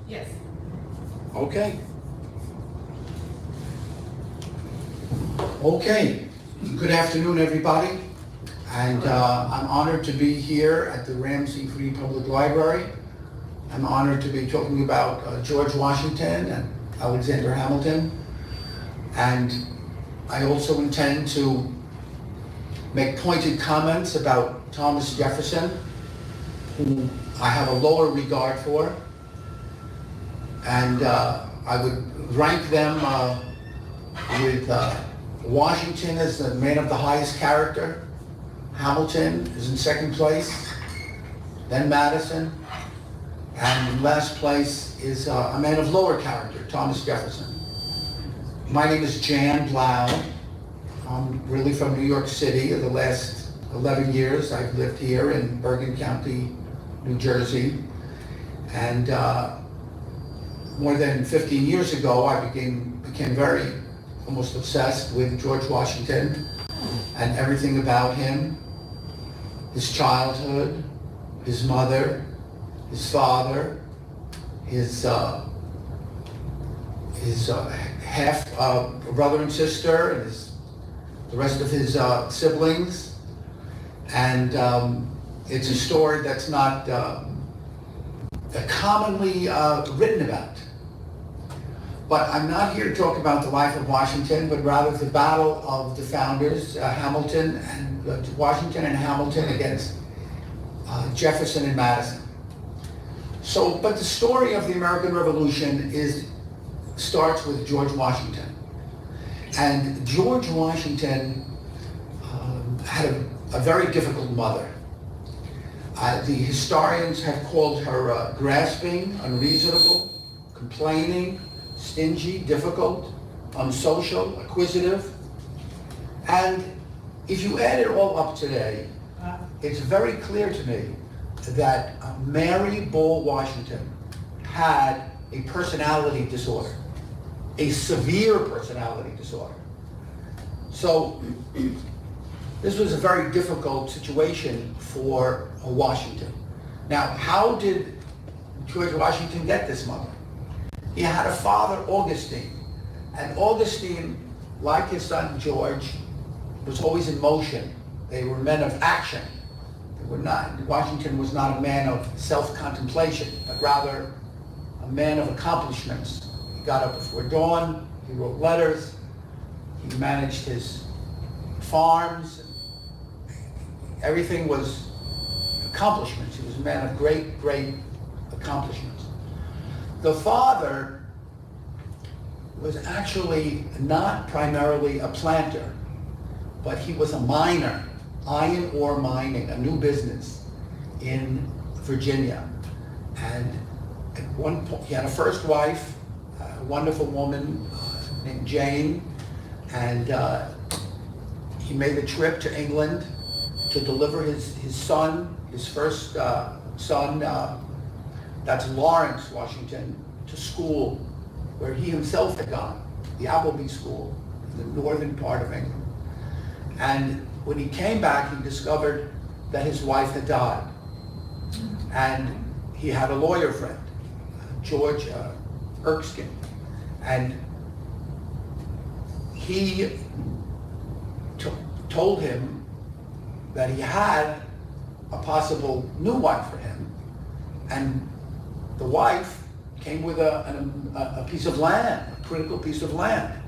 Yes. Okay. Okay. Good afternoon, everybody. And I'm honored to be here at the Ramsey Free Public Library. I'm honored to be talking about George Washington and Alexander Hamilton. And I also intend to make pointed comments about Thomas Jefferson, who I have a lower regard for. And I would rank them with Washington as the man of the highest character. Hamilton is in second place, then Madison, and in last place is a man of lower character, Thomas Jefferson. My name is Jan Blau. I'm really from New York City. The last 11 years I've lived here in Bergen County, New Jersey. And more than 15 years ago, I became very almost obsessed with George Washington and everything about him. His childhood, his mother, his father, his half brother and sister, and the rest of his siblings. And it's a story that's not commonly written about. But I'm not here to talk about the life of Washington, but rather the battle of the founders, Washington and Hamilton against Jefferson and Madison. But the story of the American Revolution starts with George Washington. And George Washington had a very difficult mother. The historians have called her grasping, unreasonable, complaining, stingy, difficult, unsocial, acquisitive. And if you add it all up today, it's very clear to me that Mary Ball Washington had a personality disorder, a severe personality disorder. So this was a very difficult situation for Washington. Now, how did George Washington get this mother? He had a father, Augustine, and Augustine, like his son George, was always in motion. They were men of action. Washington was not a man of self-contemplation, but rather a man of accomplishments. He got up before dawn, he wrote letters, he managed his farms. Everything was accomplishments. He was a man of great, great accomplishments. The father was actually not primarily a planter, but he was a miner, iron ore mining, a new business in Virginia. And at one point, he had a first wife, a wonderful woman named Jane, and he made a trip to England to deliver his son, his first son, that's Lawrence Washington, to school where he himself had gone, the Appleby School in the northern part of England. And when he came back, he discovered that his wife had died. And he had a lawyer friend, George Erskine. And he told him that he had a possible new wife for him. And the wife came with a piece of land, a critical piece of land.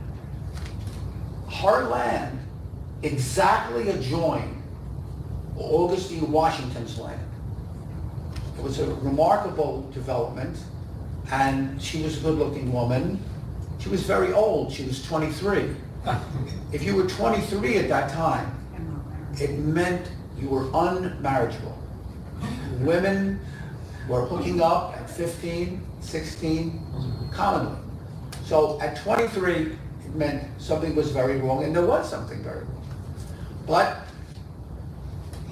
Her land exactly adjoined Augustine Washington's land. It was a remarkable development, and she was a good-looking woman. She was very old. She was 23. If you were 23 at that time, it meant you were unmarriageable. Women were hooking up at 15, 16, commonly. So at 23, it meant something was very wrong, and there was something very wrong. But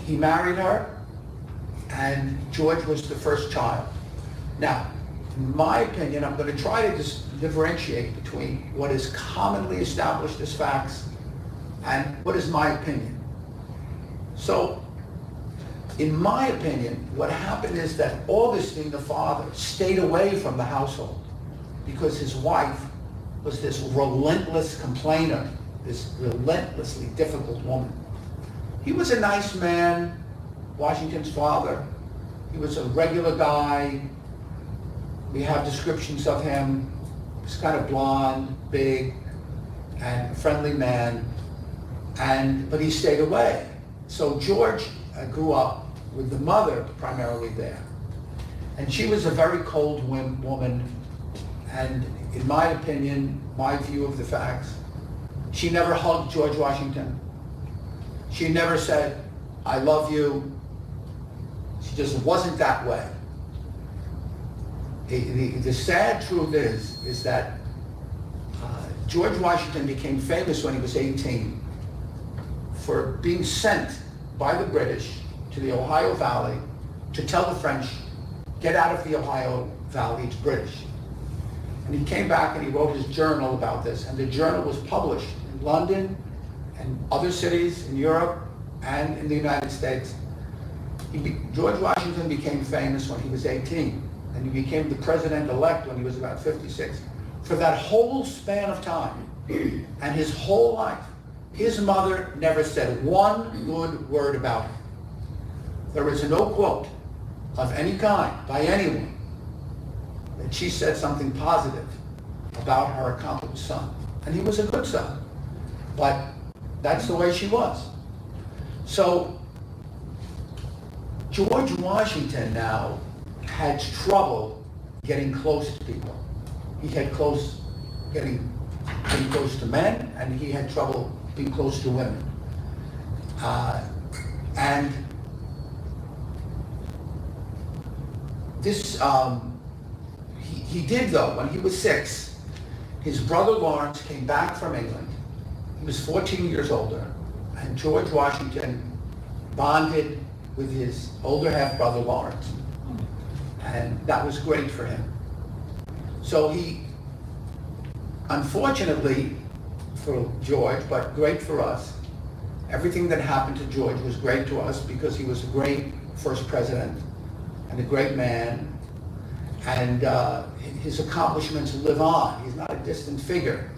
he married her, and George was the first child. Now, in my opinion, I'm going to try to just differentiate between what is commonly established as facts and what is my opinion. So In my opinion, what happened is that Augustine, the father, stayed away from the household because his wife was this relentless complainer, this relentlessly difficult woman. He was a nice man, Washington's father. He was a regular guy. We have descriptions of him. He was kind of blonde, big, and a friendly man, but he stayed away. So George grew up with the mother primarily there. And she was a very cold woman, and in my opinion, my view of the facts, she never hugged George Washington. She never said, "I love you." She just wasn't that way. The sad truth is that George Washington became famous when he was 18 for being sent by the British to the Ohio Valley to tell the French, get out of the Ohio Valley, it's British. And he came back and he wrote his journal about this, and the journal was published in London and other cities in Europe and in the United States. George Washington became famous when he was 18, and he became the president-elect when he was about 56. For that whole span of time, and his whole life, his mother never said one good word about him. There is no quote of any kind by anyone that she said something positive about her accomplished son. And he was a good son, but that's the way she was. So George Washington now had trouble getting close to people. He had getting close to men, and he had trouble being close to women. And this, he did though, when he was 6, his brother Lawrence came back from England. He was 14 years older, and George Washington bonded with his older half-brother Lawrence. And that was great for him. So he, unfortunately for George, but great for us, everything that happened to George was great to us because he was a great first president and a great man, and his accomplishments live on. He's not a distant figure.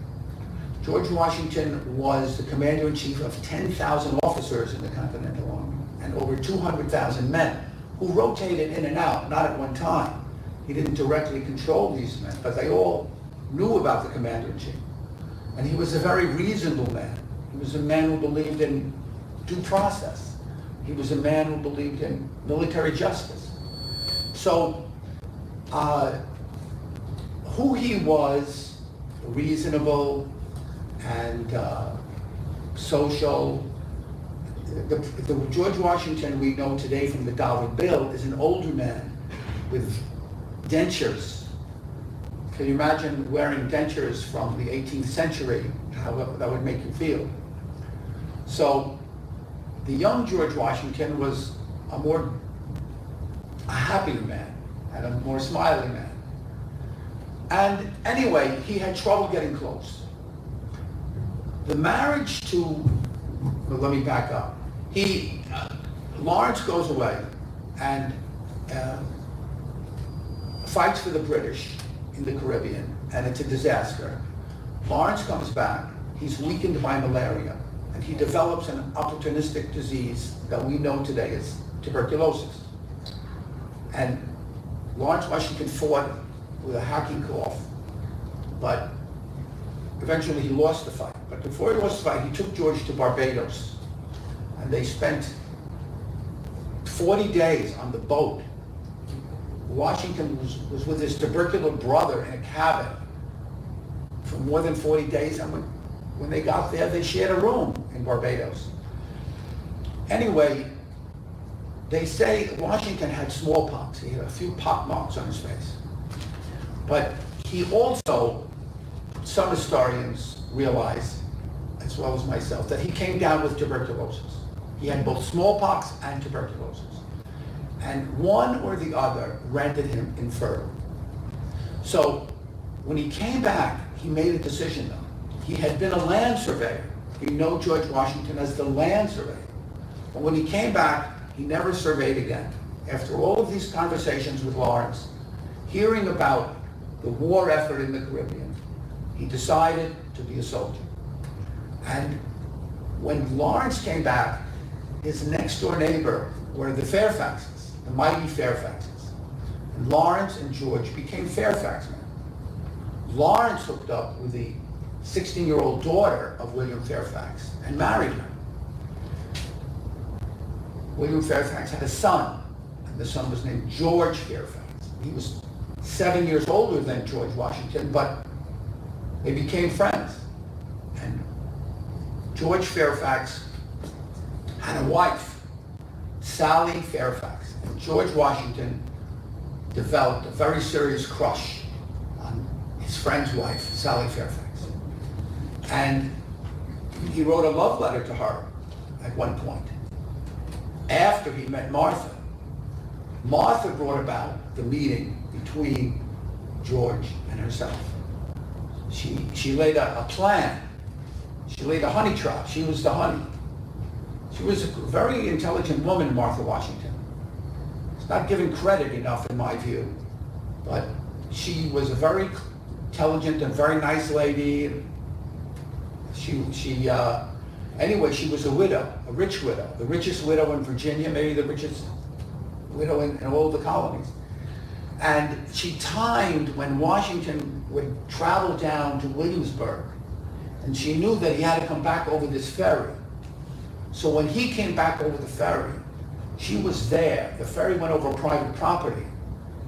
George Washington was the commander-in-chief of 10,000 officers in the Continental Army and over 200,000 men who rotated in and out, not at one time. He didn't directly control these men, but they all knew about the commander-in-chief. And he was a very reasonable man. He was a man who believed in due process. He was a man who believed in military justice. So, who he was, reasonable and social. The George Washington we know today from the dollar bill is an older man with dentures. Can you imagine wearing dentures from the 18th century? How that would make you feel. So the young George Washington was a happier man and a more smiling man. And anyway, he had trouble getting close. The marriage to, well, let me back up. Lawrence goes away and fights for the British in the Caribbean, and it's a disaster. Lawrence comes back, he's weakened by malaria, and he develops an opportunistic disease that we know today as tuberculosis. And Lawrence Washington fought with a hacking cough, but eventually he lost the fight. But before he lost the fight, he took George to Barbados, and they spent 40 days on the boat. Washington was with his tubercular brother in a cabin for more than 40 days, and when they got there, they shared a room in Barbados. Anyway, they say Washington had smallpox. He had a few pock marks on his face. But he also, some historians realize, as well as myself, that he came down with tuberculosis. He had both smallpox and tuberculosis. And one or the other rendered him infertile. So when he came back, he made a decision though. He had been a land surveyor. We know George Washington as the land surveyor. But when he came back, he never surveyed again. After all of these conversations with Lawrence, hearing about the war effort in the Caribbean, he decided to be a soldier. And when Lawrence came back, his next door neighbor were the Fairfaxes, the mighty Fairfaxes. And Lawrence and George became Fairfax men. Lawrence hooked up with the 16-year-old daughter of William Fairfax and married her. William Fairfax had a son, and the son was named George Fairfax. He was 7 years older than George Washington, but they became friends. And George Fairfax had a wife, Sally Fairfax. And George Washington developed a very serious crush on his friend's wife, Sally Fairfax. And he wrote a love letter to her at one point, after he met Martha. Martha brought about the meeting between George and herself. She laid a plan. She laid a honey trap. She was the honey. She was a very intelligent woman, Martha Washington. It's not given credit enough in my view, but she was a very intelligent and very nice lady. Anyway, she was a widow, a rich widow, the richest widow in Virginia, maybe the richest widow in all the colonies. And she timed when Washington would travel down to Williamsburg, and she knew that he had to come back over this ferry. So when he came back over the ferry, she was there. The ferry went over private property.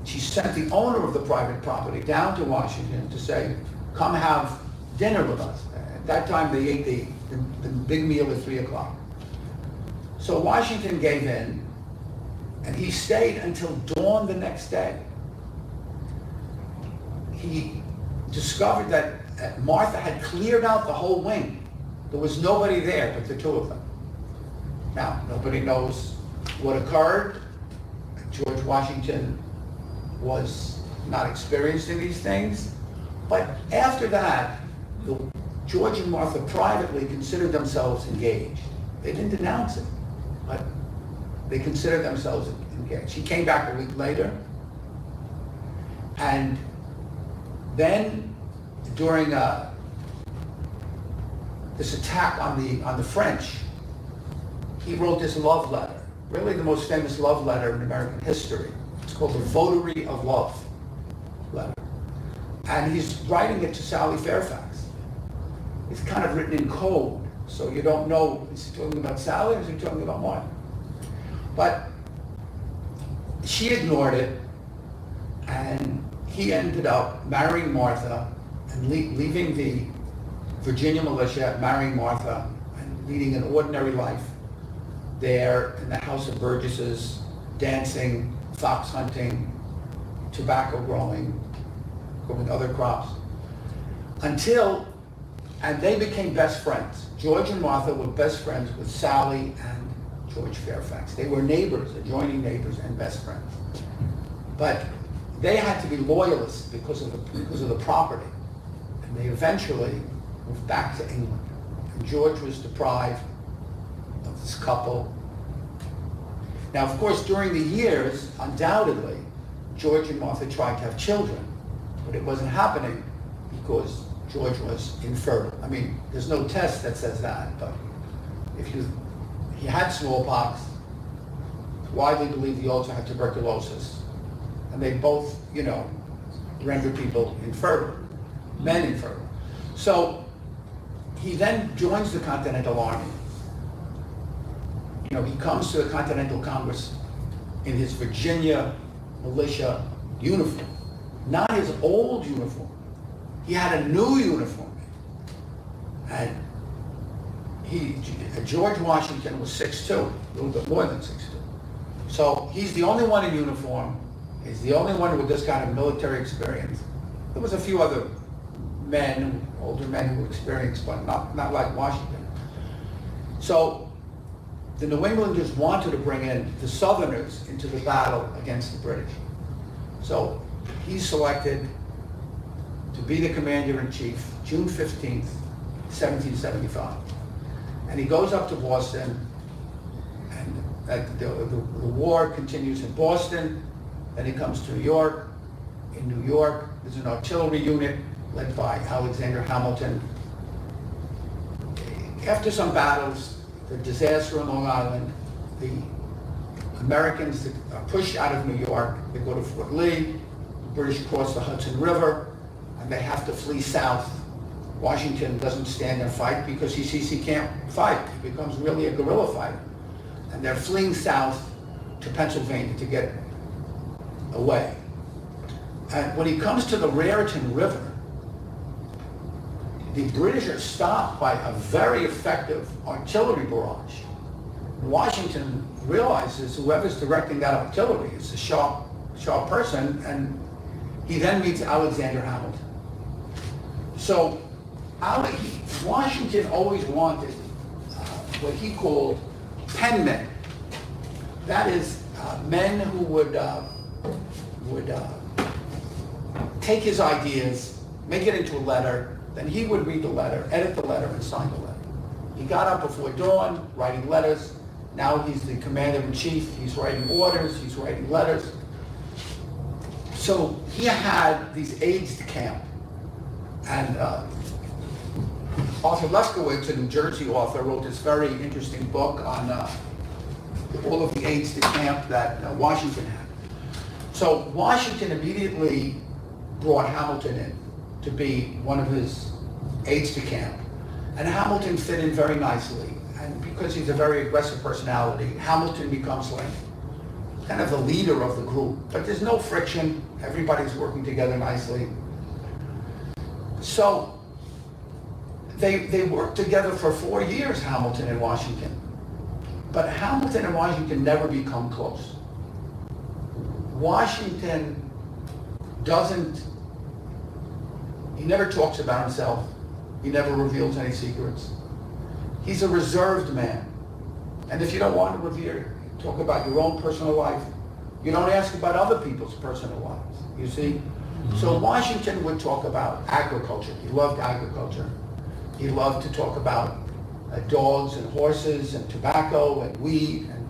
She sent the owner of the private property down to Washington to say, come have dinner with us. At that time, they ate the big meal at 3 o'clock. So Washington gave in, and he stayed until dawn the next day. He discovered that Martha had cleared out the whole wing. There was nobody there but the two of them. Now, nobody knows what occurred. George Washington was not experienced in these things. But after that, George and Martha privately considered themselves engaged. They didn't denounce it, but they considered themselves engaged. He came back a week later, and then during this attack on the French, he wrote this love letter, really the most famous love letter in American history. It's called the Votary of Love letter. And he's writing it to Sally Fairfax. It's kind of written in code, so you don't know, is he talking about Sally or is he talking about Martha? But she ignored it, and he ended up marrying Martha and leaving the Virginia militia, marrying Martha, and leading an ordinary life there in the House of Burgesses, dancing, fox hunting, tobacco growing other crops, and they became best friends. George and Martha were best friends with Sally and George Fairfax. They were neighbors, adjoining neighbors, and best friends. But they had to be loyalists because of the property, and they eventually moved back to England. And George was deprived of this couple. Now, of course, during the years, undoubtedly, George and Martha tried to have children, but it wasn't happening because George was infertile. I mean, there's no test that says that, but he had smallpox. It's widely believed he also had tuberculosis, and they both, render people infertile, men infertile. So he then joins the Continental Army. He comes to the Continental Congress in his Virginia militia uniform, not his old uniform. He had a new uniform. And George Washington was 6'2", a little bit more than 6'2". So he's the only one in uniform. He's the only one with this kind of military experience. There was a few other men, older men who were experienced, but not like Washington. So the New Englanders wanted to bring in the Southerners into the battle against the British. So he's selected to be the commander-in-chief June 15th, 1775. And he goes up to Boston, and The war continues in Boston, then it comes to New York. In New York, there's an artillery unit led by Alexander Hamilton. After some battles, the disaster on Long Island, the Americans are pushed out of New York. They go to Fort Lee. The British cross the Hudson River, and they have to flee south. Washington doesn't stand and fight because he sees he can't fight. He becomes really a guerrilla fighter. And they're fleeing south to Pennsylvania to get away. And when he comes to the Raritan River, the British are stopped by a very effective artillery barrage. Washington realizes whoever's directing that artillery is a sharp person, and he then meets Alexander Hamilton. So Washington always wanted what he called penmen. That is, men who would take his ideas, make it into a letter, then he would read the letter, edit the letter, and sign the letter. He got up before dawn, writing letters. Now he's the commander-in-chief. He's writing orders, he's writing letters. So he had these aides de camp. And Arthur Lefkowitz, a New Jersey author, wrote this very interesting book on all of the aides de camp that Washington had. So Washington immediately brought Hamilton in to be one of his aides de camp. And Hamilton fit in very nicely. And because he's a very aggressive personality, Hamilton becomes like kind of the leader of the group. But there's no friction. Everybody's working together nicely. So they worked together for 4 years, Hamilton and Washington. But Hamilton and Washington never become close. Washington he never talks about himself. He never reveals any secrets. He's a reserved man. And if you don't want to talk about your own personal life, you don't ask about other people's personal lives, you see? Mm-hmm. So Washington would talk about agriculture. He loved agriculture. He loved to talk about dogs and horses and tobacco and weed. And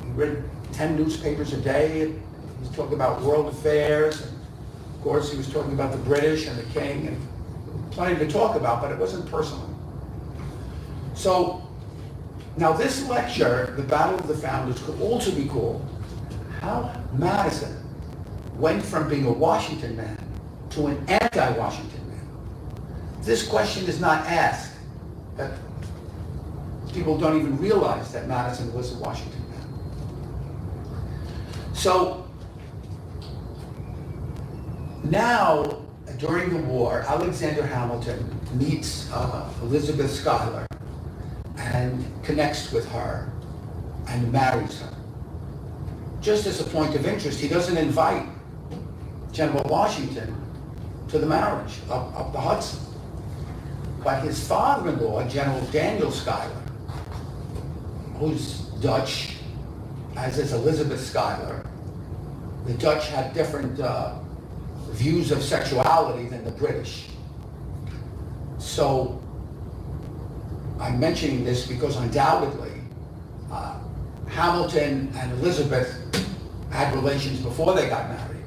he read 10 newspapers a day. He's talking about world affairs. And of course, he was talking about the British and the king, and plenty to talk about, but it wasn't personal. So now this lecture, The Battle of the Founders, could also be called How Madison Went from Being a Washington Man to an Anti-Washington Man. This question is not asked. That people don't even realize that Madison was a Washington man. So now, during the war, Alexander Hamilton meets Elizabeth Schuyler and connects with her and marries her. Just as a point of interest, he doesn't invite General Washington to the marriage up the Hudson. But his father-in-law, General Daniel Schuyler, who's Dutch, as is Elizabeth Schuyler, the Dutch had different views of sexuality than the British. So I'm mentioning this because undoubtedly Hamilton and Elizabeth had relations before they got married,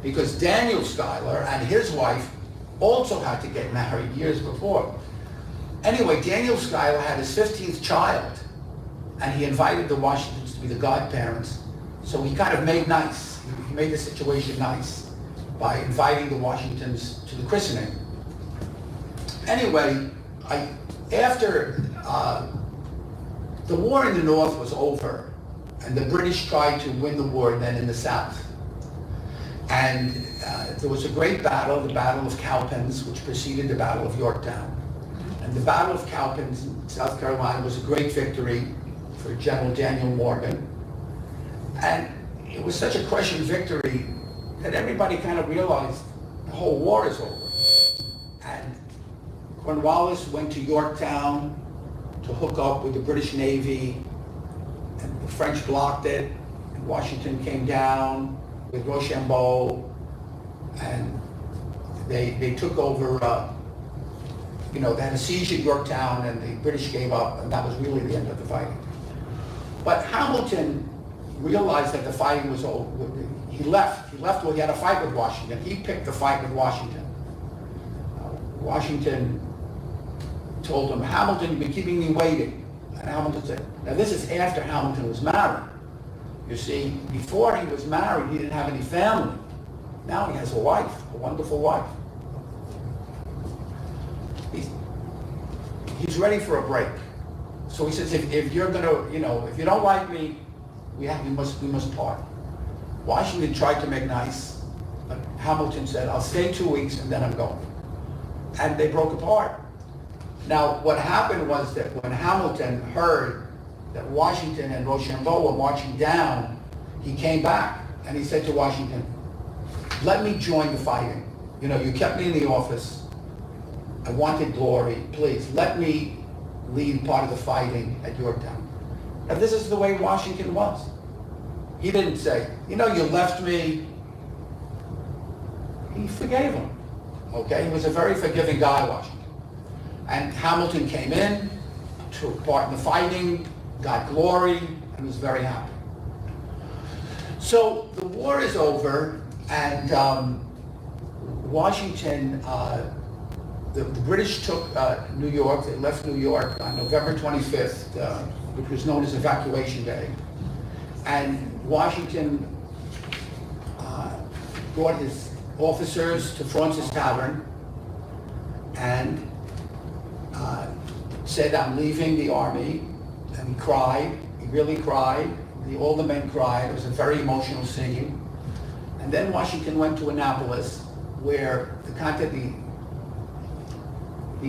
because Daniel Schuyler and his wife also had to get married years before. Anyway, Daniel Schuyler had his 15th child, and he invited the Washingtons to be the godparents. So he kind of made nice. He made the situation nice by inviting the Washingtons to the christening. Anyway, after the war in the North was over, and the British tried to win the war then in the South. And there was a great battle, the Battle of Cowpens, which preceded the Battle of Yorktown. And the Battle of Cowpens in South Carolina was a great victory for General Daniel Morgan. And it was such a crushing victory that everybody kind of realized the whole war is over. And Cornwallis went to Yorktown to hook up with the British Navy, and the French blocked it, and Washington came down with Rochambeau, and they took over, they had a siege at Yorktown, and the British gave up, and that was really the end of the fighting. But Hamilton realized that the fighting was over. He left. Well, he had a fight with Washington. He picked the fight with Washington. Washington told him, Hamilton, you've been keeping me waiting. And Hamilton said, now this is after Hamilton was married. You see, before he was married, he didn't have any family. Now he has a wife, a wonderful wife. He's ready for a break. So he says, if you're gonna, if you don't like me, we must part. Washington tried to make nice, but Hamilton said, I'll stay 2 weeks and then I'm going. And they broke apart. Now, what happened was that when Hamilton heard that Washington and Rochambeau were marching down, he came back and he said to Washington, let me join the fighting. You kept me in the office. I wanted glory. Please, let me lead part of the fighting at Yorktown. Now, this is the way Washington was. He didn't say, you left me. He forgave him. Okay? He was a very forgiving guy, Washington. And Hamilton came in, took part in the fighting, got glory, and was very happy. So the war is over, and Washington, the British took New York. They left New York on November 25th, which was known as Evacuation Day. And Washington brought his officers to Fraunces Tavern and said, I'm leaving the army. And he cried. He really cried. All the men cried. It was a very emotional scene. And then Washington went to Annapolis, where the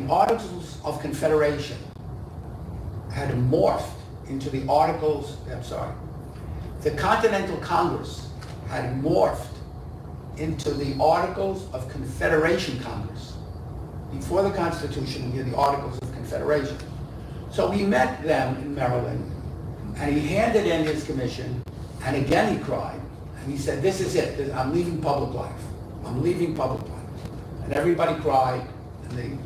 Articles of Confederation had morphed into the the Continental Congress had morphed into the Articles of Confederation Congress. Before the Constitution, we had the Articles of Confederation. So he met them in Maryland, and he handed in his commission, and again he cried, and he said, this is it, I'm leaving public life. I'm leaving public life. And everybody cried, and they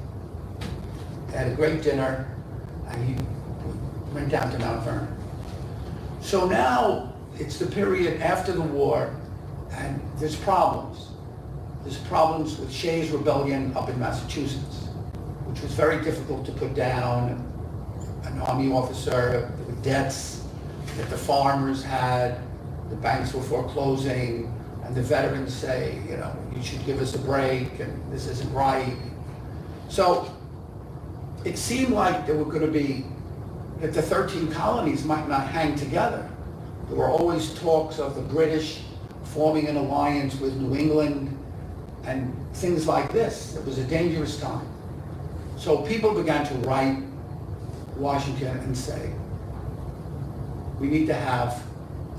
had a great dinner, and he went down to Mount Vernon. So now it's the period after the war, and there's problems. There's problems with Shays' Rebellion up in Massachusetts, which was very difficult to put down. An army officer with debts that the farmers had, the banks were foreclosing, and the veterans say, you should give us a break, and this isn't right. So it seemed like there were going to be, that the 13 colonies might not hang together. There were always talks of the British forming an alliance with New England and things like this. It was a dangerous time. So people began to write Washington and say, we need to have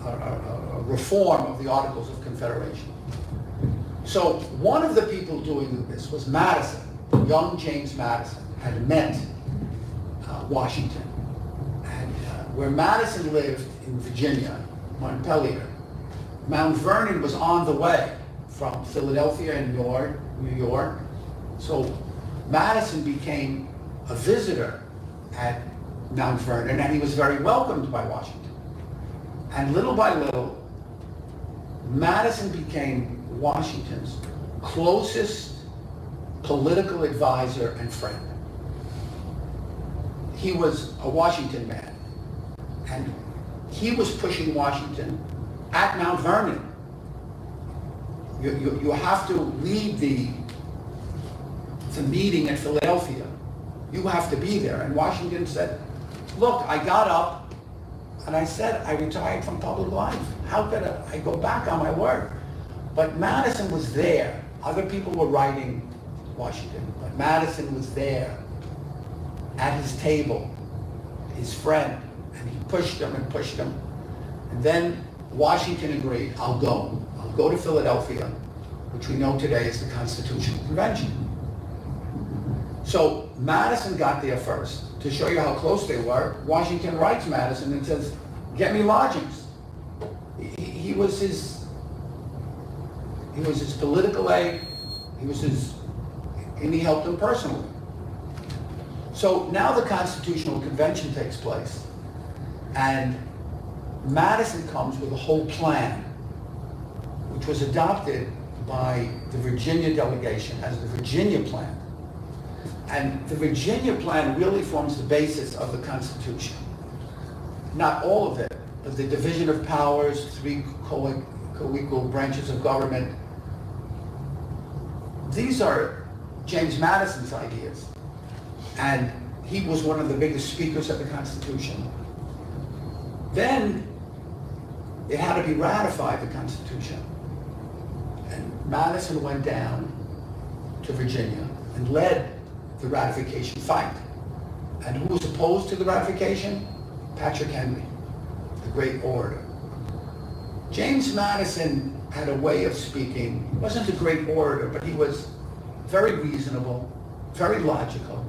a reform of the Articles of Confederation. So one of the people doing this was Madison. Young James Madison had met Washington. And where Madison lived in Virginia, Montpelier, Mount Vernon was on the way from Philadelphia and New York. So Madison became a visitor at Mount Vernon, and he was very welcomed by Washington. And little by little, Madison became Washington's closest political advisor and friend. He was a Washington man, and he was pushing Washington at Mount Vernon. You have to lead the meeting in Philadelphia. You have to be there. And Washington said, look, I got up and I said I retired from public life. How could I go back on my word? But Madison was there. Other people were writing Washington, but Madison was there at his table, his friend, and he pushed him and pushed him. And then Washington agreed, I'll go to Philadelphia, which we know today is the Constitutional Convention. So Madison got there first. To show you how close they were, Washington writes Madison and says, get me lodgings. He was his political aide, and he helped him personally. So now the Constitutional Convention takes place, and Madison comes with a whole plan, which was adopted by the Virginia delegation as the Virginia Plan. And the Virginia Plan really forms the basis of the Constitution. Not all of it, but the division of powers, 3 co-equal branches of government. These are James Madison's ideas. And he was one of the biggest speakers of the Constitution. Then it had to be ratified, the Constitution. And Madison went down to Virginia and led the ratification fight. And who was opposed to the ratification? Patrick Henry, the great orator. James Madison had a way of speaking. He wasn't a great orator, but he was very reasonable, very logical,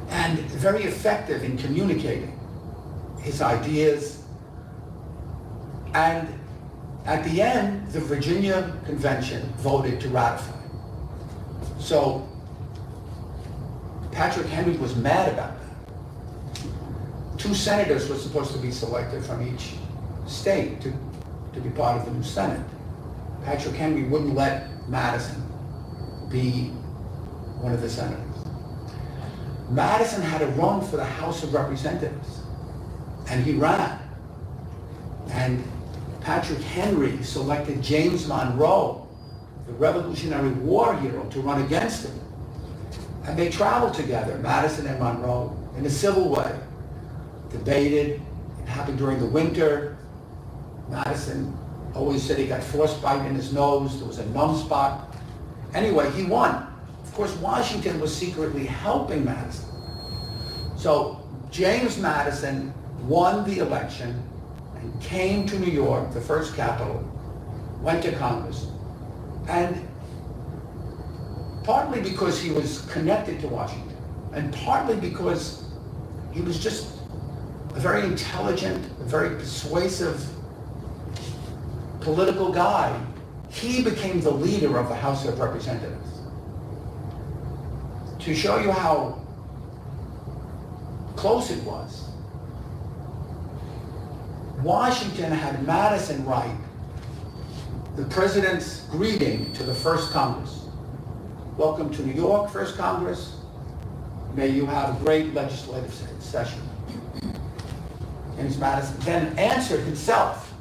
and very effective in communicating his ideas. And at the end, the Virginia Convention voted to ratify. So Patrick Henry was mad about that. 2 senators were supposed to be selected from each state to be part of the new Senate. Patrick Henry wouldn't let Madison be one of the senators. Madison had to run for the House of Representatives, and he ran. And Patrick Henry selected James Monroe, the Revolutionary War hero, to run against him. And they traveled together, Madison and Monroe, in a civil way, debated. It happened during the winter. Madison always said he got frostbite in his nose. There was a numb spot. Anyway, he won. Of course, Washington was secretly helping Madison. So James Madison won the election and came to New York, the first capital, went to Congress, and partly because he was connected to Washington, and partly because he was just a very intelligent, a very persuasive political guy, he became the leader of the House of Representatives. To show you how close it was, Washington had Madison write the president's greeting to the first Congress. Welcome to New York, First Congress. May you have a great legislative session. James Madison then answered himself.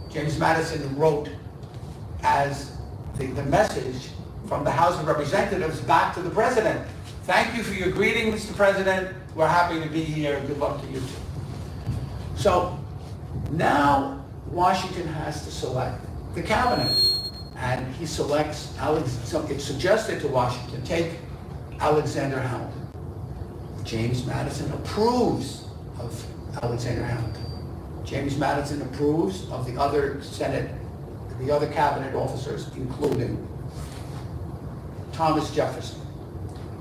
James Madison wrote as the message from the House of Representatives back to the president. Thank you for your greeting, Mr. President. We're happy to be here. Good luck to you too. So now Washington has to select the cabinet. And he selects, it's suggested to Washington, take Alexander Hamilton. James Madison approves of Alexander Hamilton. James Madison approves of the other Senate, the other cabinet officers, including Thomas Jefferson.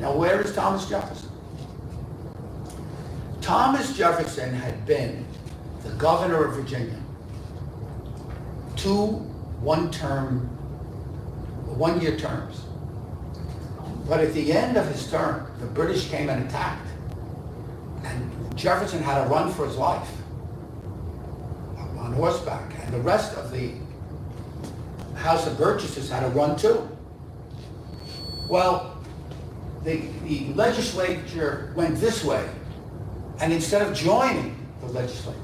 Now, where is Thomas Jefferson? Thomas Jefferson had been the governor of Virginia, 2 one-year terms. But at the end of his term, the British came and attacked. And Jefferson had to run for his life on horseback. And the rest of the House of Burgesses had to run too. Well, the legislature went this way. And instead of joining the legislature,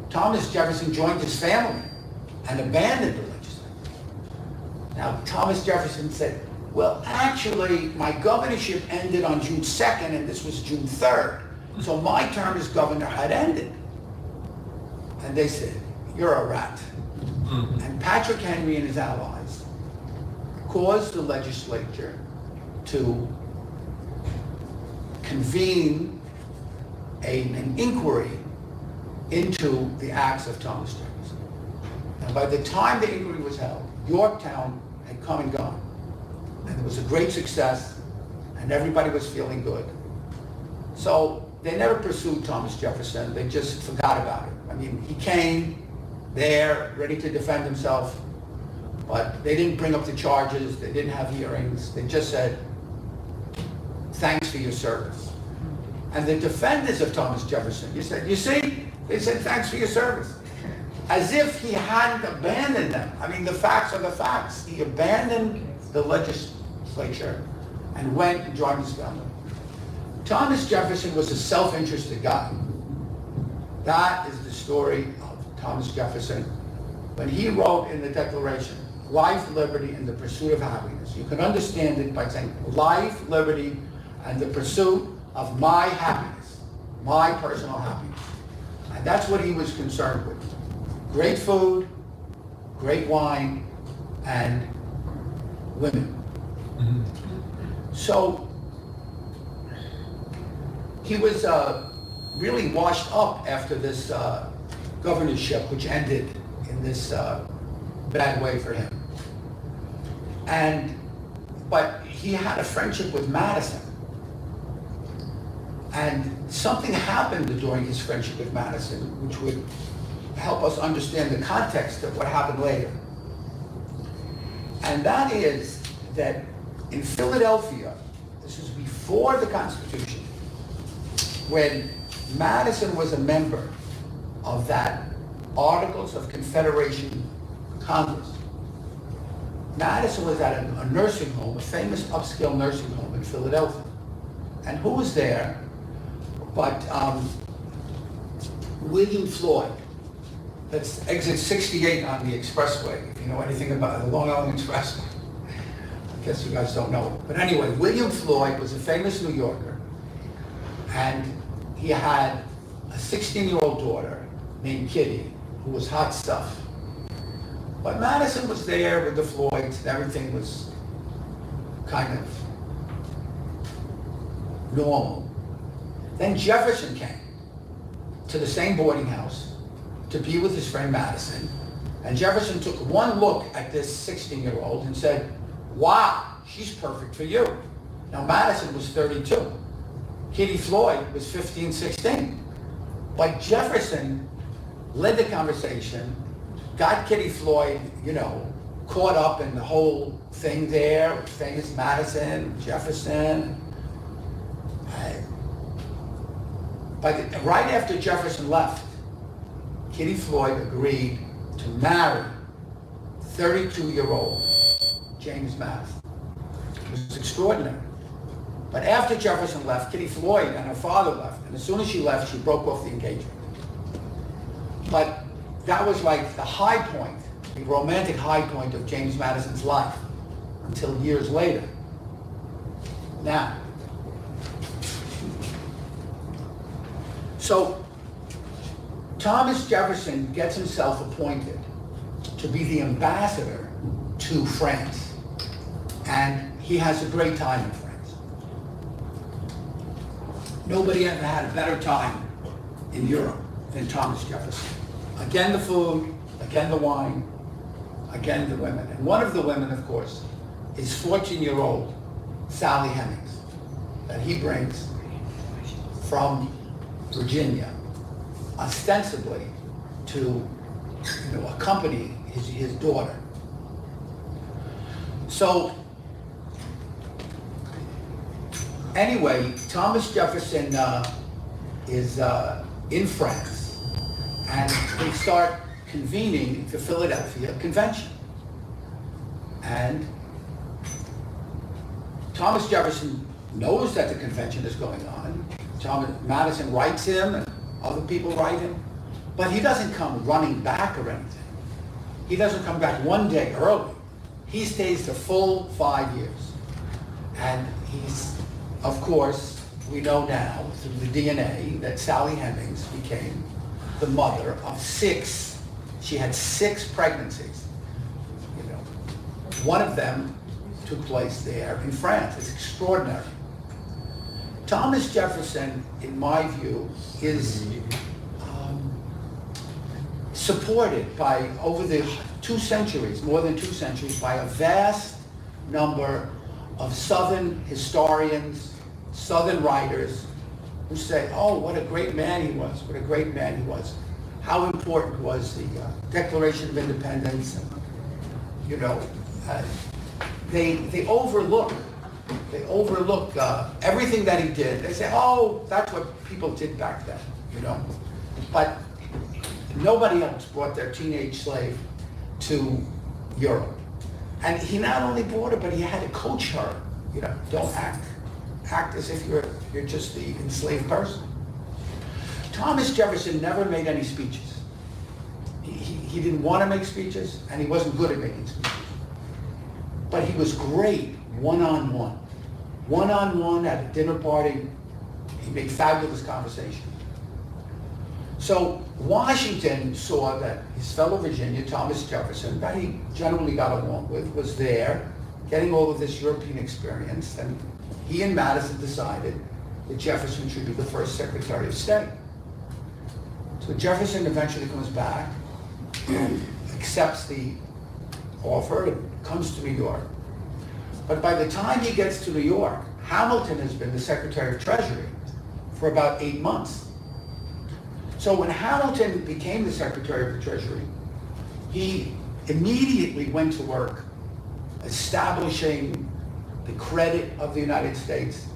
Thomas Jefferson joined his family and abandoned the legislature. Now, Thomas Jefferson said, well, actually, my governorship ended on June 2nd, and this was June 3rd. So my term as governor had ended. And they said, you're a rat. Mm-hmm. And Patrick Henry and his allies caused the legislature to convene an inquiry into the acts of Thomas Jefferson. And by the time the inquiry was held, Yorktown had come and gone. And it was a great success, and everybody was feeling good. So they never pursued Thomas Jefferson. They just forgot about it. I mean, he came there ready to defend himself, but they didn't bring up the charges. They didn't have hearings. They just said, thanks for your service. And the defenders of Thomas Jefferson, you said, you see, They said, thanks for your service. As if he hadn't abandoned them. I mean, the facts are the facts. He abandoned the legislature and went and joined his family. Thomas Jefferson was a self-interested guy. That is the story of Thomas Jefferson. When he wrote in the Declaration, life, liberty, and the pursuit of happiness. You can understand it by saying life, liberty, and the pursuit of my happiness, my personal happiness. And that's what he was concerned with. Great food, great wine, and women. Mm-hmm. So he was really washed up after this governorship, which ended in this bad way for him. But he had a friendship with Madison. And something happened during his friendship with Madison, which would help us understand the context of what happened later. And that is that in Philadelphia, this is before the Constitution, when Madison was a member of that Articles of Confederation Congress. Madison was at a nursing home, a famous upscale nursing home in Philadelphia. And who was there but William Floyd? That's exit 68 on the expressway, if you know anything about the Long Island Expressway. I guess you guys don't know. But anyway, William Floyd was a famous New Yorker, and he had a 16-year-old daughter named Kitty, who was hot stuff. But Madison was there with the Floyds, and everything was kind of normal. Then Jefferson came to the same boarding house to be with his friend Madison, and Jefferson took one look at this 16-year-old and said, wow, she's perfect for you. Now Madison was 32. Kitty Floyd was 15, 16. But Jefferson led the conversation, got Kitty Floyd, caught up in the whole thing there, with famous Madison, Jefferson. But right after Jefferson left, Kitty Floyd agreed to marry 32-year-old James Madison. It was extraordinary. But after Jefferson left, Kitty Floyd and her father left, and as soon as she left, she broke off the engagement. But that was like the high point, the romantic high point of James Madison's life, until years later. Now, so Thomas Jefferson gets himself appointed to be the ambassador to France, and he has a great time in France. Nobody ever had a better time in Europe than Thomas Jefferson. Again the food, again the wine, again the women. And one of the women, of course, is 14-year-old Sally Hemings, that he brings from Virginia, ostensibly to accompany his daughter. So anyway, Thomas Jefferson is in France, and they start convening the Philadelphia Convention. And Thomas Jefferson knows that the convention is going on. Madison writes him, and other people write him, but he doesn't come running back or anything. He doesn't come back one day early. He stays the full 5 years. And he's, of course, we know now through the DNA that Sally Hemings became the mother of 6. She had 6 pregnancies. One of them took place there in France. It's extraordinary. Thomas Jefferson, in my view, is supported by, over the 2 centuries, more than 2 centuries, by a vast number of Southern historians, Southern writers, who say, oh, what a great man he was, what a great man he was. How important was the Declaration of Independence, and, they overlook everything that he did. They say, oh, that's what people did back then, But Nobody else brought their teenage slave to Europe. And he not only brought her, but he had to coach her. You know, don't act as if you're just the enslaved person. Thomas Jefferson never made any speeches. He didn't want to make speeches, and he wasn't good at making speeches. But he was great one-on-one. One-on-one at a dinner party, he made fabulous conversation. So Washington saw that his fellow Virginian, Thomas Jefferson, that he generally got along with, was there, getting all of this European experience, and he and Madison decided that Jefferson should be the first Secretary of State. So Jefferson eventually comes back and accepts the offer and comes to New York. But by the time he gets to New York, Hamilton has been the Secretary of Treasury for about 8 months. So when Hamilton became the Secretary of the Treasury, he immediately went to work establishing the credit of the United States.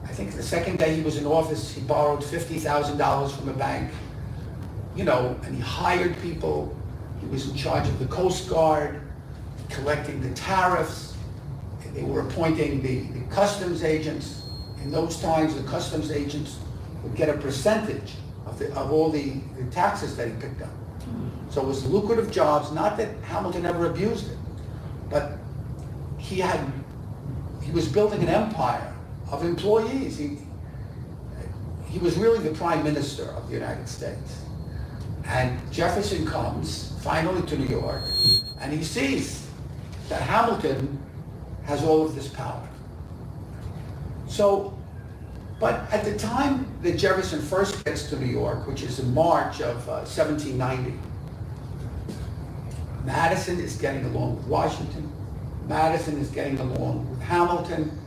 I think the second day he was in office, he borrowed $50,000 from a bank, you know, and he hired people. He was in charge of the Coast Guard, collecting the tariffs. They were appointing the customs agents. In those times, the customs agents would get a percentage of all the taxes that he picked up. So it was lucrative jobs, not that Hamilton ever abused it, but he was building an empire of employees. He was really the Prime Minister of the United States. And Jefferson comes finally to New York, and he sees that Hamilton has all of this power. So, but at the time that Jefferson first gets to New York, which is in March of 1790, Madison is getting along with Washington. Madison is getting along with Hamilton.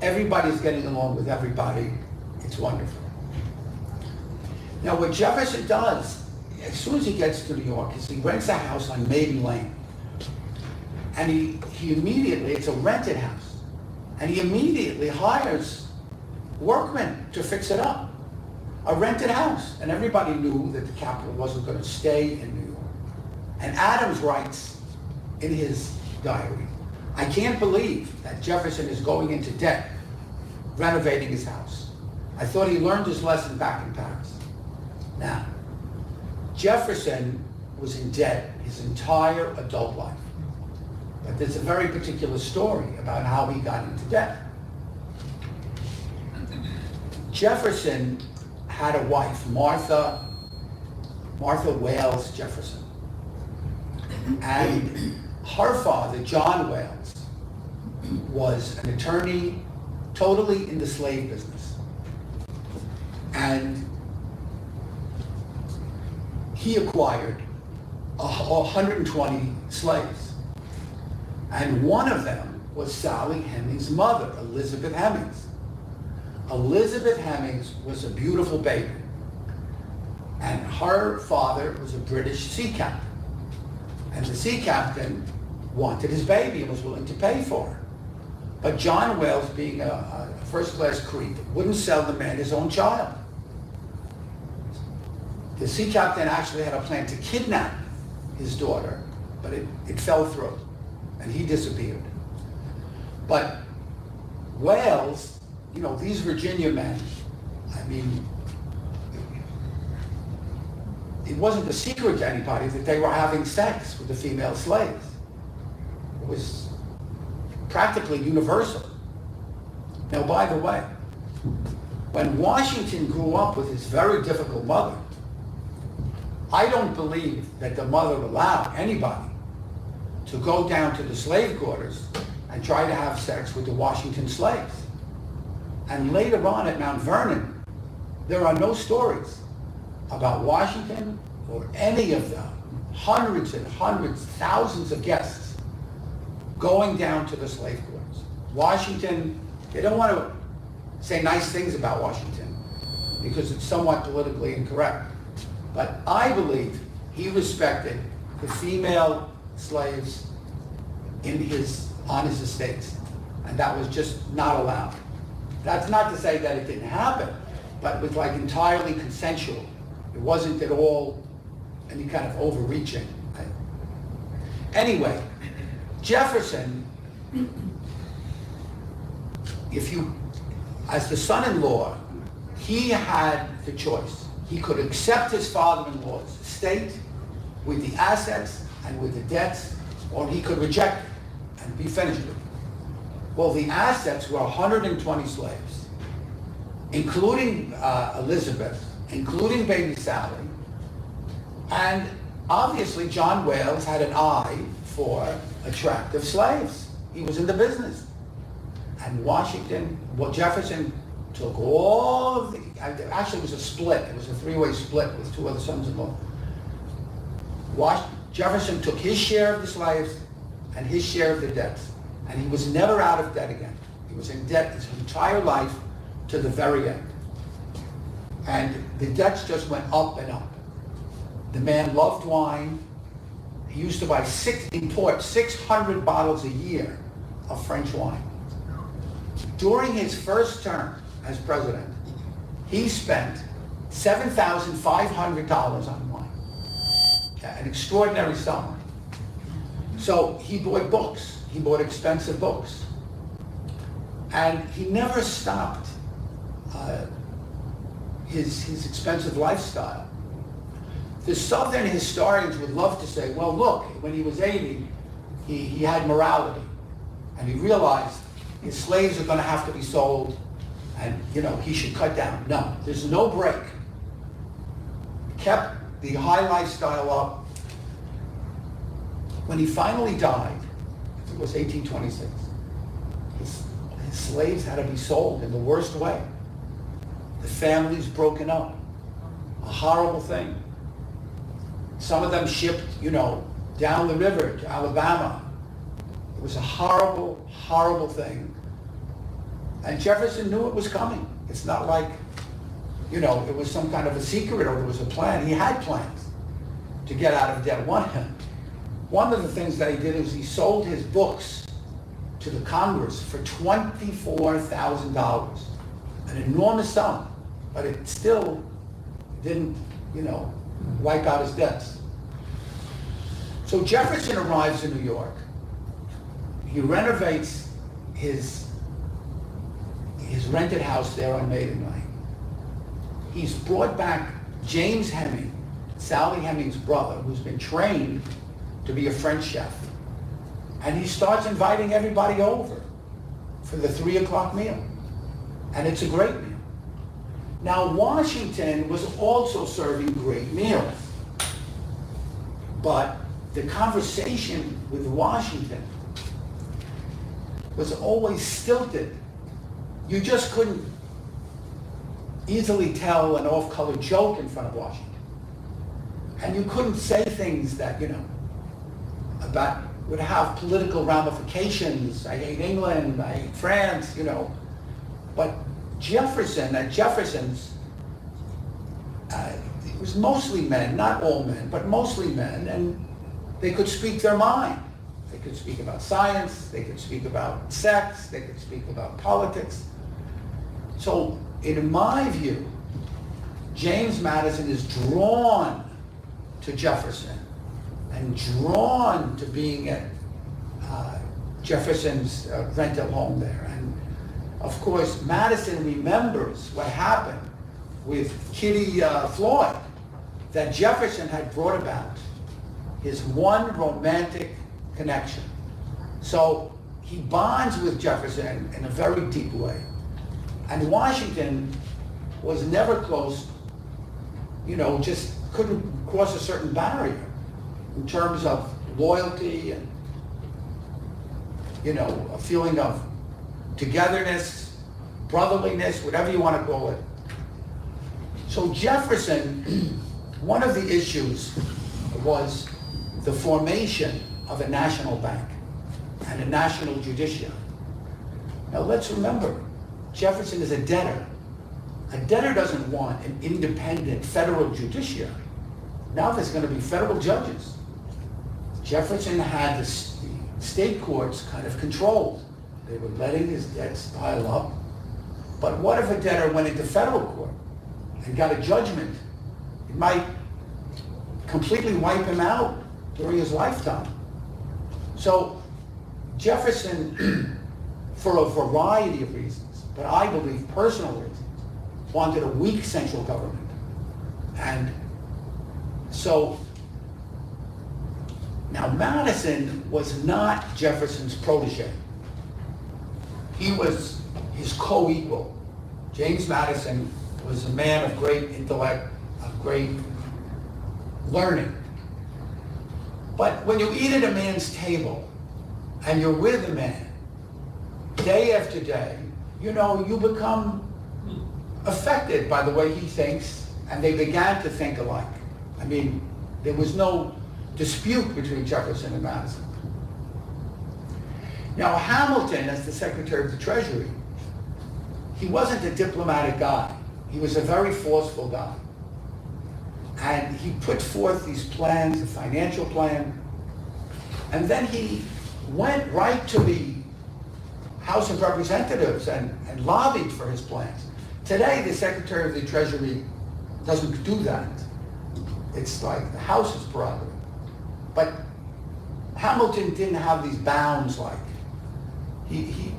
Everybody's getting along with everybody. It's wonderful. Now what Jefferson does, as soon as he gets to New York, is he rents a house on Maiden Lane. And he immediately, it's a rented house, and he immediately hires workmen to fix it up. A rented house. And everybody knew that the capital wasn't going to stay in New York. And Adams writes in his diary, I can't believe that Jefferson is going into debt renovating his house. I thought he learned his lesson back in Paris. Now, Jefferson was in debt his entire adult life. But there's a very particular story about how he got into debt. Jefferson had a wife, Martha Wales Jefferson. And her father, John Wales, was an attorney totally in the slave business. And he acquired 120 slaves. And one of them was Sally Hemings' mother, Elizabeth Hemings. Elizabeth Hemings was a beautiful baby. And her father was a British sea captain. And the sea captain wanted his baby and was willing to pay for her. But John Wales, being a first-class creep, wouldn't sell the man his own child. The sea captain actually had a plan to kidnap his daughter, but it fell through, and he disappeared. But Wales, you know, these Virginia men, I mean, it wasn't a secret to anybody that they were having sex with the female slaves. It was practically universal. Now, by the way, when Washington grew up with his very difficult mother, I don't believe that the mother allowed anybody to go down to the slave quarters and try to have sex with the Washington slaves. And later on at Mount Vernon, there are no stories about Washington or any of the hundreds and hundreds, thousands of guests going down to the slave quarters. Washington, they don't want to say nice things about Washington because it's somewhat politically incorrect. But I believe he respected the female slaves on his estates, and that was just not allowed. That's not to say that it didn't happen, but it was like entirely consensual. It wasn't at all any kind of overreaching. Anyway, Jefferson, as the son-in-law, he had the choice. He could accept his father-in-law's estate with the assets and with the debts, or he could reject it and be finished with it. Well, the assets were 120 slaves, including Elizabeth, including baby Sally, and obviously John Wales had an eye for attractive slaves. He was in the business. And Jefferson took all of the, actually it was a split, it was a three-way split with two other sons-in-law. Jefferson took his share of the slaves and his share of the debts, and he was never out of debt again. He was in debt his entire life to the very end. And the debts just went up and up. The man loved wine. He used to import 600 bottles a year of French wine. During his first term as president, he spent $7,500 on wine. An extraordinary sum. So he bought books. He bought expensive books. And he never stopped his expensive lifestyle. The Southern historians would love to say, well, look, when he was 80, he had morality. And he realized his slaves are going to have to be sold, and he should cut down. No, there's no break. Kept the high lifestyle up. When he finally died, it was 1826, his slaves had to be sold in the worst way. The families broken up. A horrible thing. Some of them shipped, down the river to Alabama. It was a horrible, horrible thing. And Jefferson knew it was coming. It's not like, it was some kind of a secret or there was a plan. He had plans to get out of debt. One of the things that he did is he sold his books to the Congress for $24,000. An enormous sum, but it still didn't, wipe out his debts. So Jefferson arrives in New York. He renovates his rented house there on Maiden Lane. He's brought back James Heming, Sally Heming's brother, who's been trained to be a French chef. And he starts inviting everybody over for the 3 o'clock meal. And it's a great meal. Now, Washington was also serving great meals. But the conversation with Washington was always stilted. You just couldn't easily tell an off-color joke in front of Washington. And you couldn't say things that, would have political ramifications. I hate England, I hate France, But Jefferson's, it was mostly men, not all men, but mostly men, and they could speak their mind. They could speak about science, they could speak about sex, they could speak about politics. So, in my view, James Madison is drawn to Jefferson and drawn to being at Jefferson's rental home there. And of course, Madison remembers what happened with Kitty Floyd, that Jefferson had brought about his one romantic connection. So he bonds with Jefferson in a very deep way. And Washington was never close, just couldn't cross a certain barrier in terms of loyalty and, a feeling of togetherness, brotherliness, whatever you want to call it. So Jefferson, one of the issues was the formation of a national bank and a national judiciary. Now let's remember, Jefferson is a debtor. A debtor doesn't want an independent federal judiciary. Now there's going to be federal judges. Jefferson had the state courts kind of controlled. They were letting his debts pile up. But what if a debtor went into federal court and got a judgment? It might completely wipe him out during his lifetime. So Jefferson, for a variety of reasons, but I believe personal reasons, wanted a weak central government. And so, now Madison was not Jefferson's protege. He was his co-equal. James Madison was a man of great intellect, of great learning. But when you eat at a man's table and you're with a man day after day, you know, you become affected by the way he thinks, and they began to think alike. I mean, there was no dispute between Jefferson and Madison. Now, Hamilton, as the Secretary of the Treasury, he wasn't a diplomatic guy. He was a very forceful guy. And he put forth these plans, a financial plan, and then he went right to the House of Representatives and lobbied for his plans. Today, the Secretary of the Treasury doesn't do that. It's like the House's prerogative. But Hamilton didn't have these bounds like, he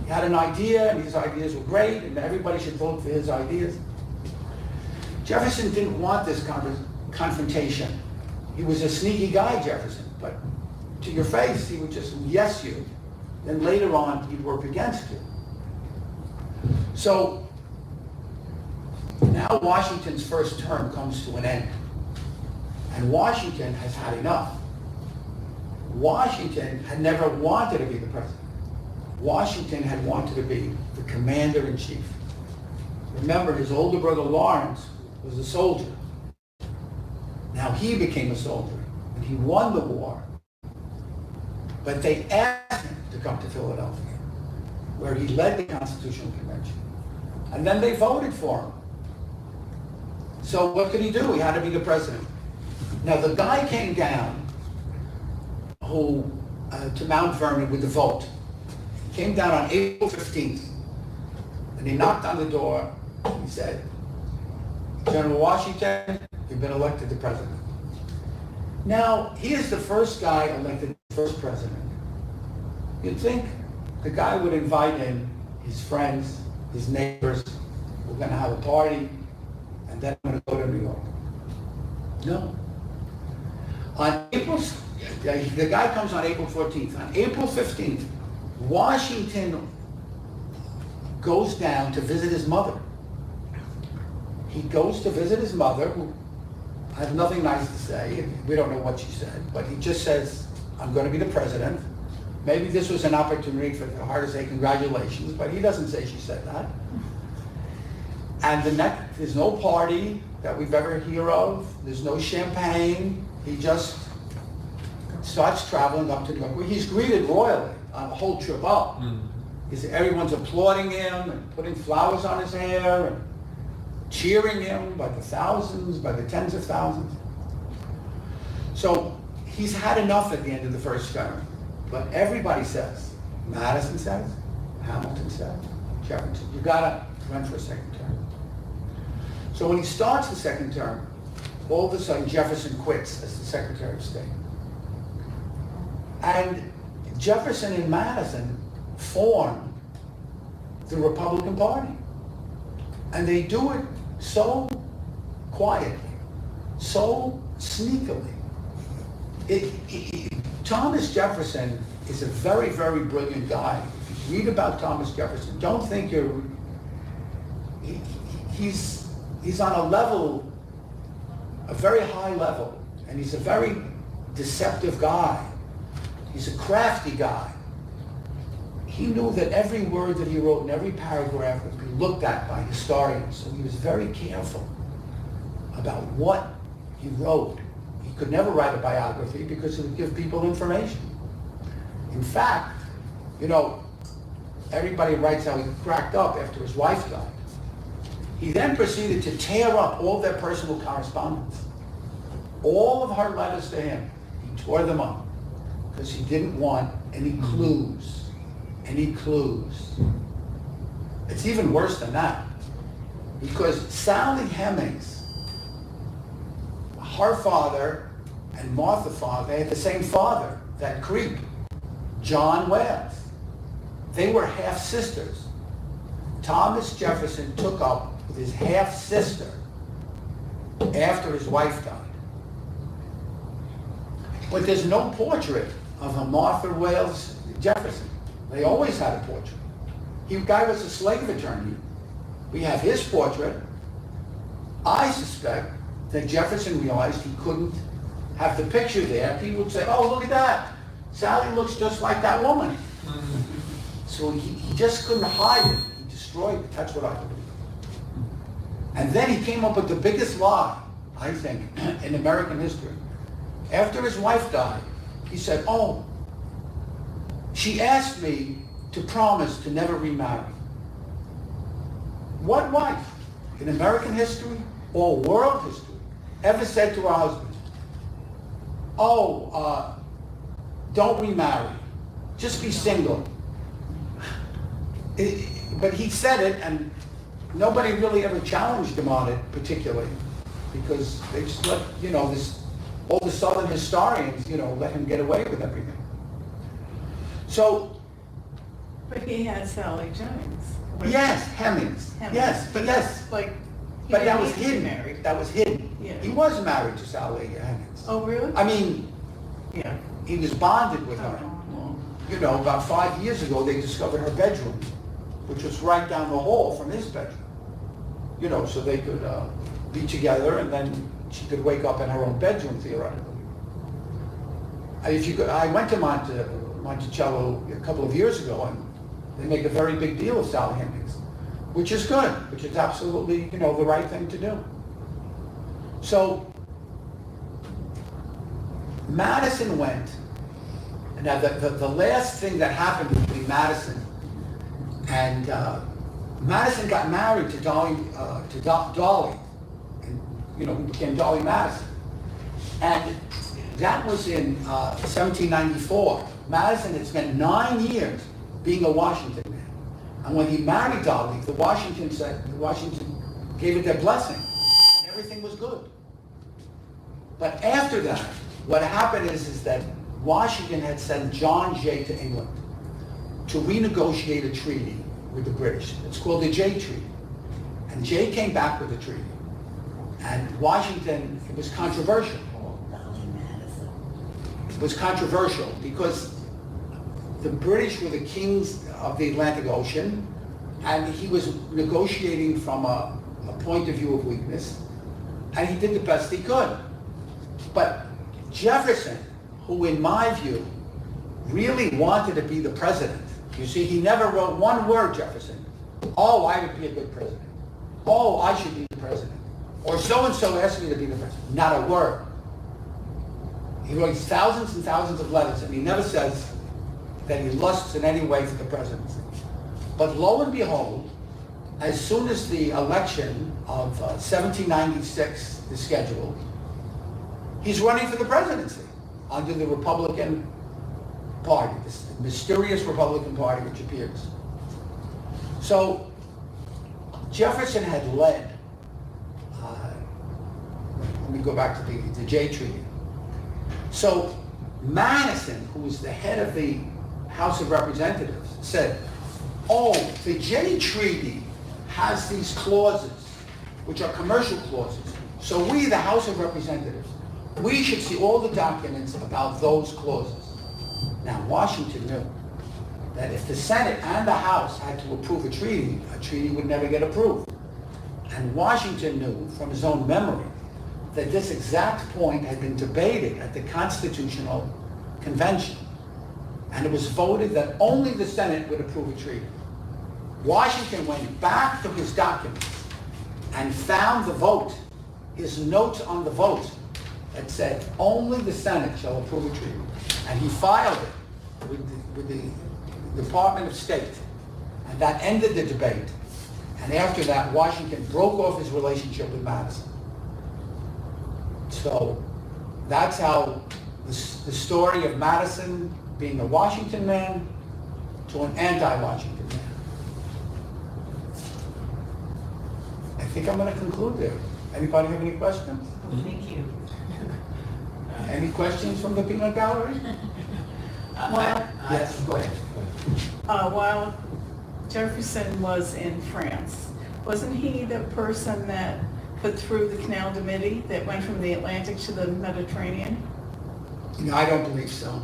had an idea and his ideas were great and everybody should vote for his ideas. Jefferson didn't want this confrontation. He was a sneaky guy, Jefferson, but to your face, he would just yes you. Then later on, he'd work against you. So now Washington's first term comes to an end. And Washington has had enough. Washington had never wanted to be the president. Washington had wanted to be the commander-in-chief. Remember, his older brother Lawrence was a soldier. Now he became a soldier, and he won the war. But they asked him to come to Philadelphia, where he led the Constitutional Convention. And then they voted for him. So what could he do? He had to be the president. Now the guy came down to Mount Vernon with the vote. He came down on April 15th, and he knocked on the door. He said, General Washington, you've been elected the president. Now, he is the first guy elected first president. You'd think the guy would invite in his friends, his neighbors, we're going to have a party, and then I'm going to go to New York. No. The guy comes on April 14th. On April 15th, Washington goes down to visit his mother. He goes to visit his mother, who has nothing nice to say. We don't know what she said, but he just says, I'm going to be the president. Maybe this was an opportunity for her to say congratulations, but he doesn't say she said that. And there's no party that we've ever heard of. There's no champagne. He just starts traveling up to New York. He's greeted royally on the whole trip up. Everyone's applauding him and putting flowers on his hair and cheering him by the thousands, by the tens of thousands. So he's had enough at the end of the first term. But everybody says, Madison says, Hamilton says, Jefferson, you gotta run for a second term. So when he starts the second term, all of a sudden Jefferson quits as the Secretary of State. And Jefferson and Madison form the Republican Party. And they do it so quietly, so sneakily. Thomas Jefferson is a very, very brilliant guy. If you read about Thomas Jefferson, don't think he's on a level, a very high level, and he's a very deceptive guy. He's a crafty guy. He knew that every word that he wrote in every paragraph would be looked at by historians, so he was very careful about what he wrote. He could never write a biography because it would give people information. In fact, everybody writes how he cracked up after his wife died. He then proceeded to tear up all their personal correspondence. All of her letters to him, he tore them up because he didn't want any clues. It's even worse than that, because Sally Hemings her father and Martha's father, they had the same father, that creep, John Wales. They were half-sisters. Thomas Jefferson took up with his half-sister after his wife died. But there's no portrait of a Martha Wales Jefferson. They always had a portrait. The guy was a slave attorney. We have his portrait. I suspect that Jefferson realized he couldn't have the picture there. People would say, oh, look at that. Sally looks just like that woman. So he just couldn't hide it. He destroyed it. That's what I believe. And then he came up with the biggest lie, I think, in American history. After his wife died, he said, oh, she asked me to promise to never remarry. What wife in American history or world history ever said to her husband, oh, don't remarry, just be single? But he said it, and nobody really ever challenged him on it particularly, because they just let, all the Southern historians, let him get away with everything. So. But he had Sally Jones. Yes, Hemings. Yes, but yes. But that was hidden. That was hidden. Yeah. He was married to Sally Hemings. Oh, really? I mean, yeah. He was bonded with her. About 5 years ago, they discovered her bedroom, which was right down the hall from his bedroom. So they could be together, and then she could wake up in her own bedroom, theoretically. I went to Monticello a couple of years ago, and they make a very big deal of Sally Hemings, which is good, which is absolutely, the right thing to do. So Madison went. Now, the last thing that happened between Madison and Madison got married to Dolly, and, who became Dolly Madison. And that was in 1794. Madison had spent 9 years being a Washington man. And when he married Dolly, Washington gave it their blessing, and everything was good. But after that, what happened is that Washington had sent John Jay to England to renegotiate a treaty with the British. It's called the Jay Treaty. And Jay came back with the treaty. And Washington, it was controversial. It was controversial because the British were the kings of the Atlantic Ocean, and he was negotiating from a point of view of weakness, and he did the best he could. But Jefferson, who in my view really wanted to be the president. You see, he never wrote one word, Jefferson. Oh, I would be a good president. Oh, I should be the president. Or so-and-so asked me to be the president. Not a word. He writes thousands and thousands of letters, and he never says that he lusts in any way for the presidency. But lo and behold, as soon as the election of 1796 is scheduled, he's running for the presidency under the Republican Party, this mysterious Republican Party which appears. So Jefferson had led, let me go back to the Jay Treaty. So Madison, who was the head of the House of Representatives, said, oh, the Jay Treaty has these clauses, which are commercial clauses. So we, the House of Representatives, we should see all the documents about those clauses. Now, Washington knew that if the Senate and the House had to approve a treaty would never get approved. And Washington knew from his own memory that this exact point had been debated at the Constitutional Convention. And it was voted that only the Senate would approve a treaty. Washington went back to his documents and found the vote, his notes on the vote, that said only the Senate shall approve a treaty. And he filed it with the Department of State. And that ended the debate. And after that, Washington broke off his relationship with Madison. So that's how the story of Madison being a Washington man to an anti-Washington man. I think I'm going to conclude there. Anybody have any questions? Thank you. Any questions from the peanut gallery? Yes, go ahead. While Jefferson was in France, wasn't he the person that put through the Canal du Midi that went from the Atlantic to the Mediterranean? No, I don't believe so.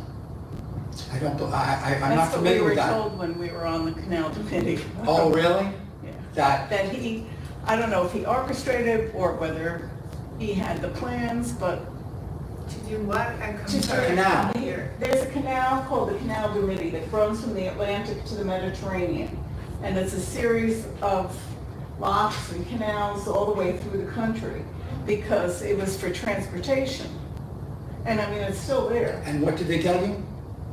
I'm not That's what we familiar were with that. told when we were on the Canal du Midi. Oh, really? Yeah. That he, I don't know if he orchestrated or whether he had the plans, but To do what? I'm to sorry. Canal. Here. there's a canal called the Canal du Midi that runs from the Atlantic to the Mediterranean. And it's a series of locks and canals all the way through the country because it was for transportation. And I mean, it's still there. And what did they tell you?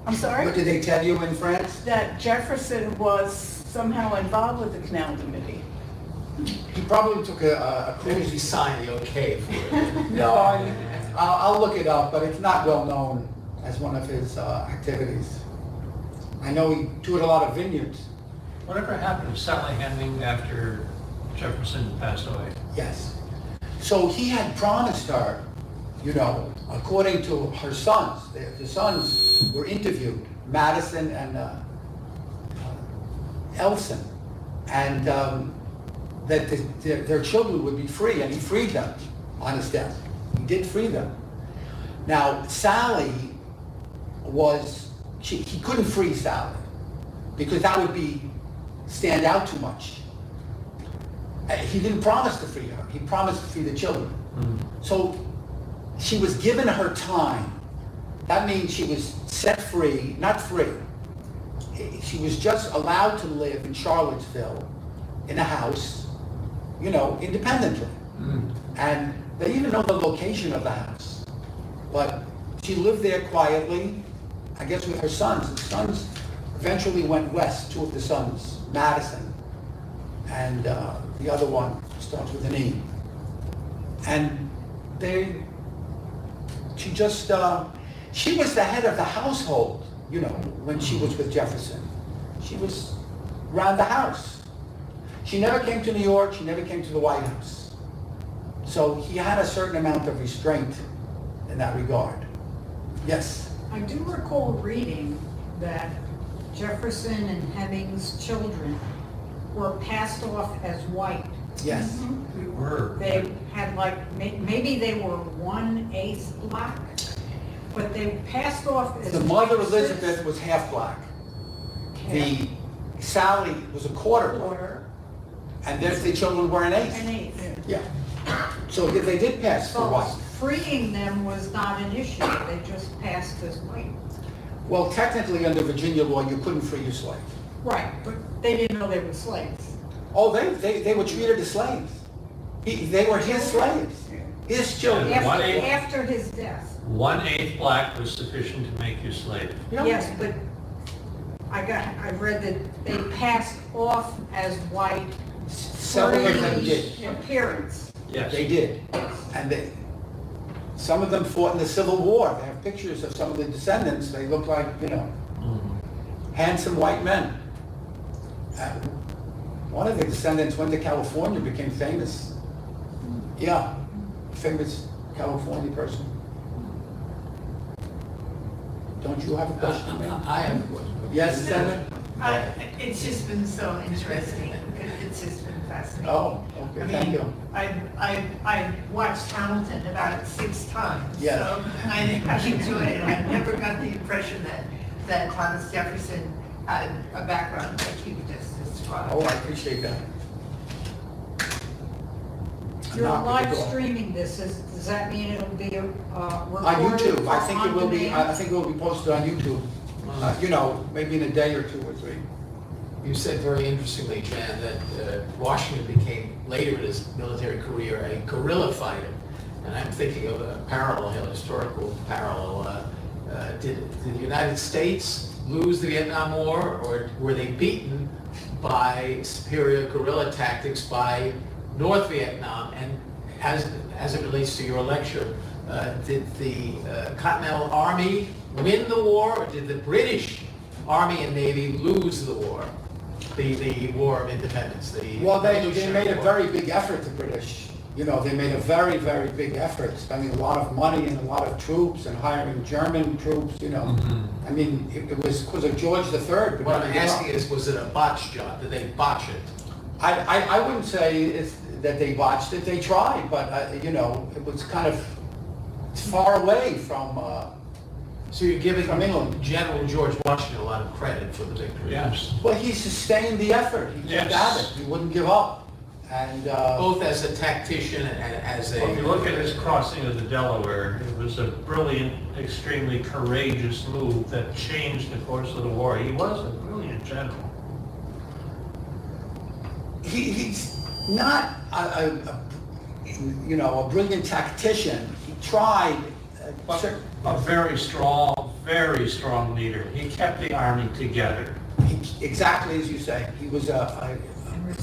I'm sorry? What did they tell you in France? That Jefferson was somehow involved with the Canal du Midi. He probably took a Maybe cruise. he signed the okay for it. No, I'll look it up, but it's not well known as one of his activities. I know he toured a lot of vineyards. Whatever happened to Sally Heming after Jefferson passed away? Yes. So he had promised her, you know, according to her sons, the sons were interviewed, Madison and Elson, and that their children would be free, and he freed them on his death. He did free them. Now, Sally he couldn't free Sally, because that would stand out too much. He didn't promise to free her. He promised to free the children. So she was given her time. That means she was set free, not free. She was just allowed to live in Charlottesville in a house, you know, independently. And they didn't even know the location of the house. But she lived there quietly, I guess with her sons. The sons eventually went west, two of the sons, Madison, and the other one starts with an E. And she was the head of the household, you know, when she was with Jefferson. She was around the house. She never came to New York, she never came to the White House. So he had a certain amount of restraint in that regard. Yes? I do recall reading that Jefferson and Heming's children were passed off as white. Yes. We were. They had like, maybe they were 1/8 black, but they passed off as The mother white Elizabeth was half black. The Sally was a quarter black. Quarter. And the children were an eighth. An eighth. Yeah. So they did pass for So white. freeing them was not an issue, they just passed as white. Well, technically, under Virginia law, you couldn't free your slave. Right, but they didn't know they were slaves. Oh, they were treated as slaves. They were his slaves, his children. Yeah. After his death. 1/8 black was sufficient to make you slave. Yeah. Yes, but I read that they passed off as white Several of them did. appearance. Yes. They did. And some of them fought in the Civil War. They have pictures of some of the descendants. They look like, you know, handsome white men. One of the descendants went to California, became famous. Yeah, famous California person. Don't you have a question, ma'am? I have a question. Yes, Senator? It's just been so interesting. It's just been fascinating. Oh, okay, thank you. I watched Hamilton about 6 times. Yes. So I enjoyed it. I never got the impression that Thomas Jefferson had a background like you just described. Oh, I appreciate that. You're Knock at the live door. streaming this, does that mean it'll be recorded? On YouTube, I think it will be, on I think it will be posted on YouTube, you know, maybe in a day or 2 or 3. You said very interestingly, Jan, that Washington became, later in his military career, a guerrilla fighter. And I'm thinking of a parallel, historical parallel. Did the United States lose the Vietnam War, or were they beaten by superior guerrilla tactics by North Vietnam? And as it relates to your lecture, did the Continental Army win the war, or did the British Army and Navy lose the war? The War of Independence, Well, they made a Revolutionary War. very big effort, the British. You know, they made a very, very big effort, spending a lot of money and a lot of troops and hiring German troops, you know. I mean, it was because of George III. but What never I'm gave up. asking is, was it a botch job? Did they botch it? I wouldn't say that they botched it, they tried, but, you know, it was kind of far away from, So you're giving From England. General George Washington a lot of credit for the victory. Yes. well, he sustained the effort, he kept Yes. at it, he wouldn't give up. And, Both as a tactician and as a... Well, if you look at his crossing of the Delaware, it was a brilliant, extremely courageous move that changed the course of the war. He was a brilliant general. he's not you know, a brilliant tactician. He tried. But a very strong leader. He kept the army together. Exactly as you say. He was a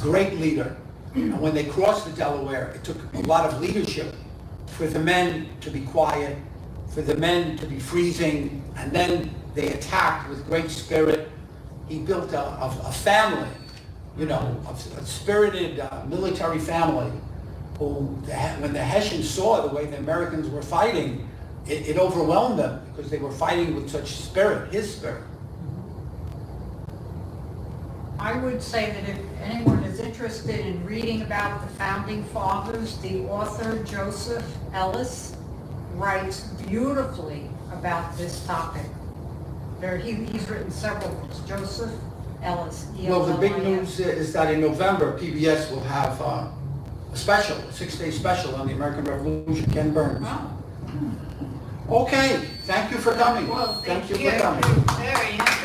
great leader. And when they crossed the Delaware, it took a lot of leadership for the men to be quiet, for the men to be freezing, and then they attacked with great spirit. He built a family, you know, a spirited military family who, when the Hessians saw the way the Americans were fighting, it overwhelmed them because they were fighting with such spirit, his spirit. I would say that if anyone is interested in reading about the founding fathers, the author Joseph Ellis writes beautifully about this topic. He's written several books. Joseph Ellis. Well, the big E-L-L-I-S. news is that in November, PBS will have a special, a 6-day special on the American Revolution, Ken Burns. Oh. Okay, thank you for coming. Well, thank you. for coming. Very interesting.